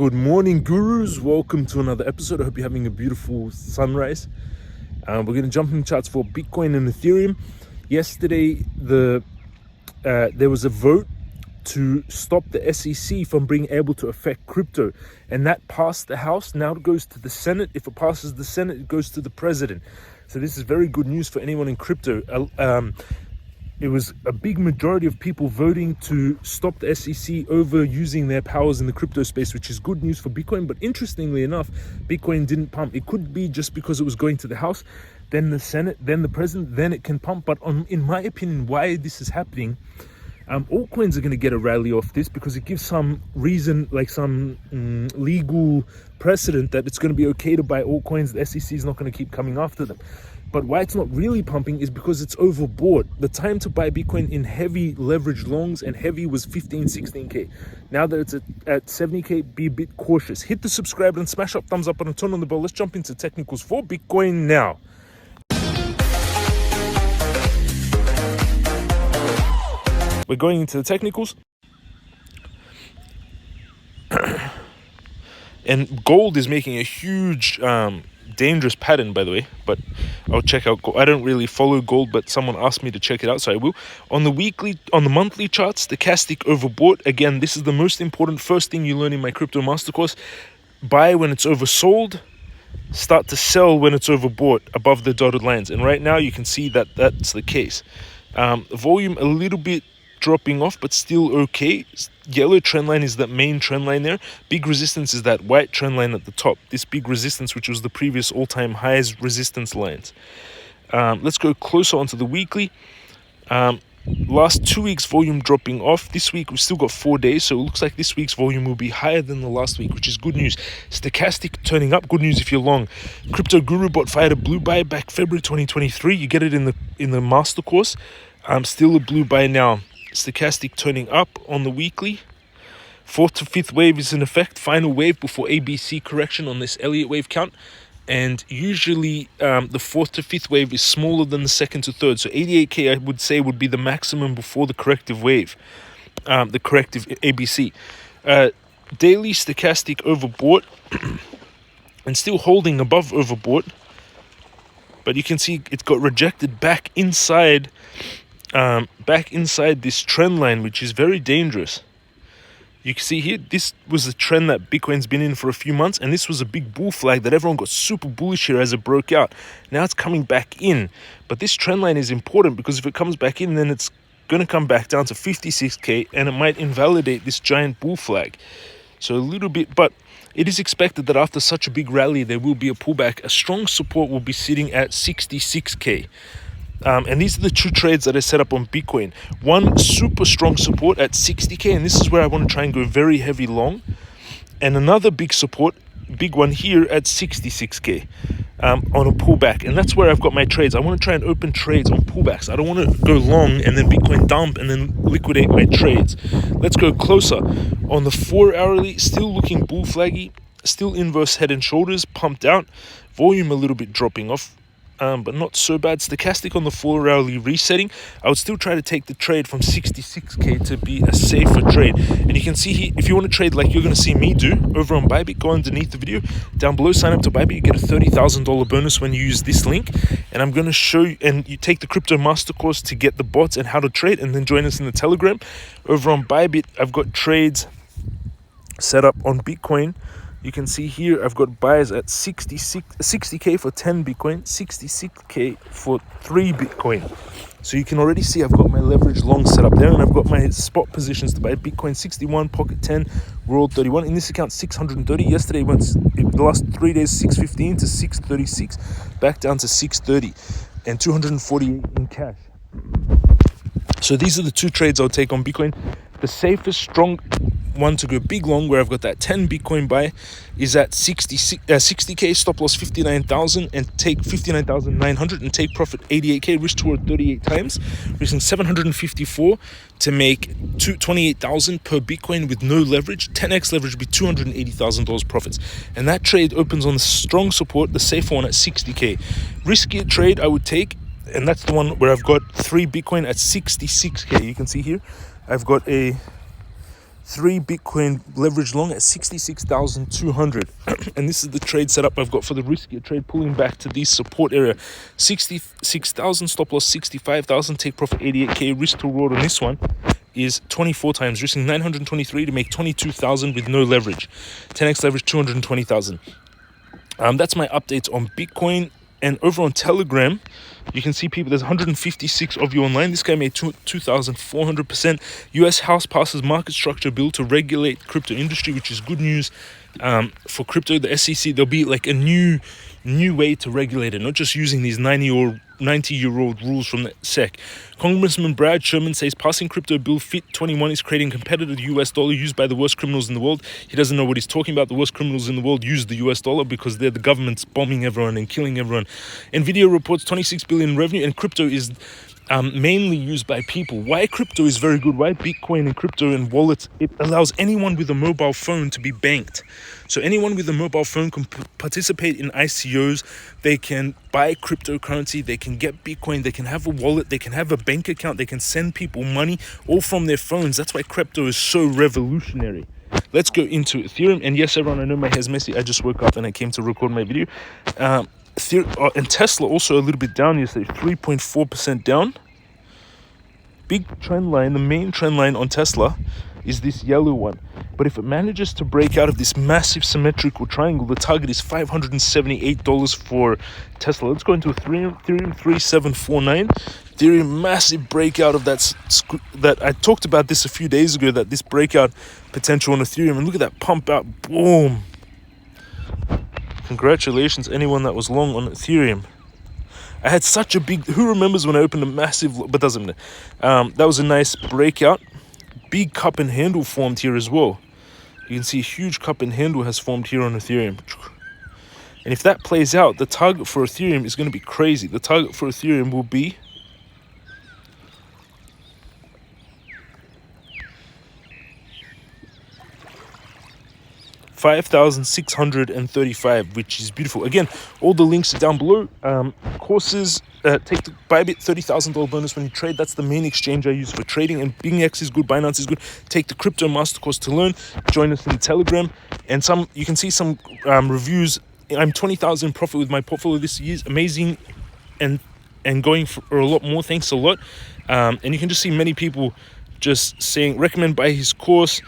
Good morning, gurus. Welcome to another episode. I hope you're having a beautiful sunrise. We're going to jump in charts for Bitcoin and Ethereum. Yesterday, there was a vote to stop the SEC from being able to affect crypto, and that passed the House. Now it goes to the Senate. If it passes the Senate, it goes to the President. So this is very good news for anyone in crypto. It was a big majority of people voting to stop the SEC over using their powers in the crypto space, which is good news for Bitcoin. But interestingly enough, Bitcoin didn't pump. It could be just because it was going to the House, then the Senate, then the President, then it can pump. But in my opinion, why this is happening, altcoins are going to get a rally off this because it gives some reason, like some legal precedent that it's going to be okay to buy altcoins. The SEC is not going to keep coming after them. But why it's not really pumping is because it's overbought. The time to buy Bitcoin in heavy leverage longs and heavy was 15, 16K. Now that it's at 70K, be a bit cautious. Hit the subscribe and smash up thumbs up and turn on the bell. Let's jump into technicals for Bitcoin now. We're going into the technicals. And gold is making a huge dangerous pattern, by the way, but I'll check out gold. I don't really follow gold, but someone asked me to check it out, so I will. On the monthly charts, stochastic overbought. Again, this is the most important first thing you learn in my crypto master course. Buy when it's oversold, start to sell when it's overbought above the dotted lines, and right now you can see that that's the case. Volume a little bit dropping off, but still okay. Yellow trend line is that main trend line there. Big resistance is that white trend line at the top. This big resistance, which was the previous all-time highs resistance lines. Let's go closer onto the weekly. Last 2 weeks volume dropping off. This week we've still got 4 days, so it looks like this week's volume will be higher than the last week, which is good news. Stochastic turning up, good news if you're long. Crypto Guru bot fired a blue buy back February 2023. You get it in the master course. Still a blue buy now. Stochastic turning up on the weekly. Fourth to fifth wave is in effect. Final wave before ABC correction on this Elliott wave count. And usually the fourth to fifth wave is smaller than the second to third. So 88K I would say would be the maximum before the corrective wave, the corrective ABC. Daily stochastic overbought and still holding above overbought. But you can see it got rejected back inside this trend line, which is very dangerous. You can see here, this was a trend that Bitcoin's been in for a few months, and this was a big bull flag that everyone got super bullish here as it broke out. Now it's coming back in, but this trend line is important because if it comes back in, then it's going to come back down to 56K, and it might invalidate this giant bull flag. So a little bit, but it is expected that after such a big rally, there will be a pullback. A strong support will be sitting at 66K. And these are the two trades that I set up on Bitcoin. One super strong support at 60K, and this is where I want to try and go very heavy long. And another big support, big one here at 66K on a pullback. And that's where I've got my trades. I want to try and open trades on pullbacks. I don't want to go long and then Bitcoin dump and then liquidate my trades. Let's go closer. On the 4 hourly, still looking bull flaggy, still inverse head and shoulders, pumped out. Volume a little bit dropping off. But not so bad. Stochastic on the 4 hourly resetting. I would still try to take the trade from 66K to be a safer trade. And you can see here, if you want to trade like you're going to see me do over on Bybit, go underneath the video. Down below, sign up to Bybit. You get a $30,000 bonus when you use this link. And I'm going to show you, and you take the Crypto Master Course to get the bots and how to trade, and then join us in the Telegram. Over on Bybit, I've got trades set up on Bitcoin. You can see here I've got buys at 60K for 10 Bitcoin, 66K for 3 Bitcoin. So you can already see I've got my leverage long set up there, and I've got my spot positions to buy Bitcoin 61, Pocket 10, World 31. In this account 630. Yesterday went the last 3 days 615 to 636, back down to 630, and 248 in cash. So these are the two trades I'll take on Bitcoin. The safest, strong one to go big long, where I've got that 10 Bitcoin buy, is at 60K, stop loss 59,000, and take 59,900 and take profit 88K, risk toward 38 times, risking 754 to make 28,000 per Bitcoin with no leverage. 10x leverage would be $280,000 profits, and that trade opens on the strong support, the safer one at 60K. Riskier trade I would take, and that's the one where I've got 3 Bitcoin at 66K. You can see here I've got a 3 Bitcoin leverage long at 66,200. And this is the trade setup I've got for the riskier trade, pulling back to the support area. 66,000, stop loss 65,000, take profit 88k. Risk to reward on this one is 24 times, risking 923 to make 22,000 with no leverage. 10x leverage 220,000. That's my updates on Bitcoin. And over on Telegram, you can see people, there's 156 of you online. This guy made 2,400%. US House passes market structure bill to regulate crypto industry, which is good news for crypto. The SEC, there'll be like a new way to regulate it, not just using these 90-year-old rules from the SEC. Congressman Brad Sherman says passing crypto bill FIT 21 is creating competitive US dollar used by the worst criminals in the world. He doesn't know what he's talking about. The worst criminals in the world use the US dollar because they're the government's bombing everyone and killing everyone. Nvidia reports 26 billion revenue, and crypto is mainly used by people. Why crypto is very good, why Bitcoin and crypto and wallets, it allows anyone with a mobile phone to be banked. So anyone with a mobile phone can participate in ICOs, they can buy cryptocurrency, they can get Bitcoin, they can have a wallet, they can have a bank account, they can send people money all from their phones. That's why crypto is so revolutionary. Let's go into Ethereum. And yes, everyone, I know my hair's messy. I just woke up and I came to record my video. And Tesla also a little bit down yesterday, 3.4% down. Big trend line, the main trend line on Tesla is this yellow one. But if it manages to break out of this massive symmetrical triangle, the target is $578 for Tesla. Let's go into Ethereum 3749. Ethereum, massive breakout of that I talked about this a few days ago, that this breakout potential on Ethereum. And look at that pump out, boom. Congratulations, anyone that was long on Ethereum. I had such a big, who remembers when I opened a massive, but doesn't matter. That was a nice breakout. Big cup and handle formed here as well. You can see a huge cup and handle has formed here on Ethereum. And if that plays out, the target for Ethereum is going to be crazy. The target for Ethereum will be $5,635, which is beautiful. Again, all the links are down below. Courses, take the Bybit $30,000 bonus when you trade. That's the main exchange I use for trading. And BingX is good, Binance is good. Take the crypto master course to learn. Join us in the Telegram. And you can see some reviews. I'm 20,000 profit with my portfolio this year. Amazing, and going for a lot more. Thanks a lot. And you can just see many people just saying recommend buy his course.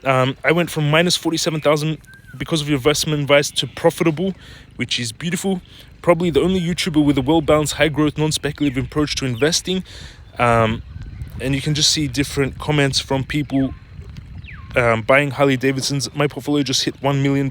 I went from minus 47,000 because of your investment advice to profitable, which is beautiful. Probably the only YouTuber with a well-balanced, high-growth, non-speculative approach to investing. And you can just see different comments from people buying Harley Davidsons. My portfolio just hit $1 million.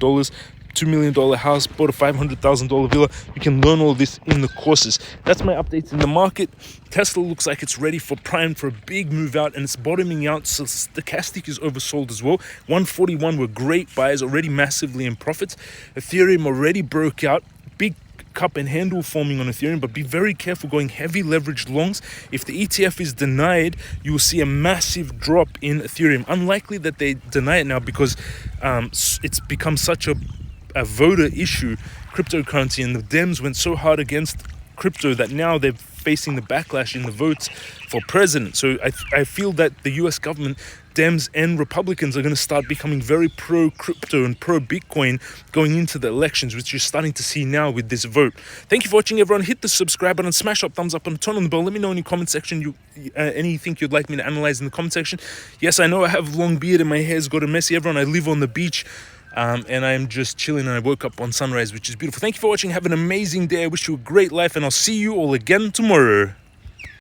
$2 million house, bought a $500,000 villa. You can learn all this in the courses. That's my updates in the market. Tesla looks like it's ready for prime for a big move out, and it's bottoming out. So stochastic is oversold as well. 141 were great buys, already massively in profits. Ethereum already broke out. Big cup and handle forming on Ethereum, but be very careful going heavy leverage longs. If the ETF is denied, you will see a massive drop in Ethereum. Unlikely that they deny it now because it's become such a voter issue, cryptocurrency, and the Dems went so hard against crypto that now they're facing the backlash in the votes for president. So I feel that the US government, Dems and Republicans, are going to start becoming very pro-crypto and pro-Bitcoin going into the elections, which you're starting to see now with this vote. Thank you for watching, everyone. Hit the subscribe button, smash that thumbs up, and turn on the bell. Let me know in the comment section anything you'd like me to analyze in the comment section. Yes, I know I have a long beard and my hair's got a messy. Everyone, I live on the beach. And I'm just chilling, and I woke up on sunrise, which is beautiful. Thank you for watching. Have an amazing day. I wish you a great life, and I'll see you all again tomorrow.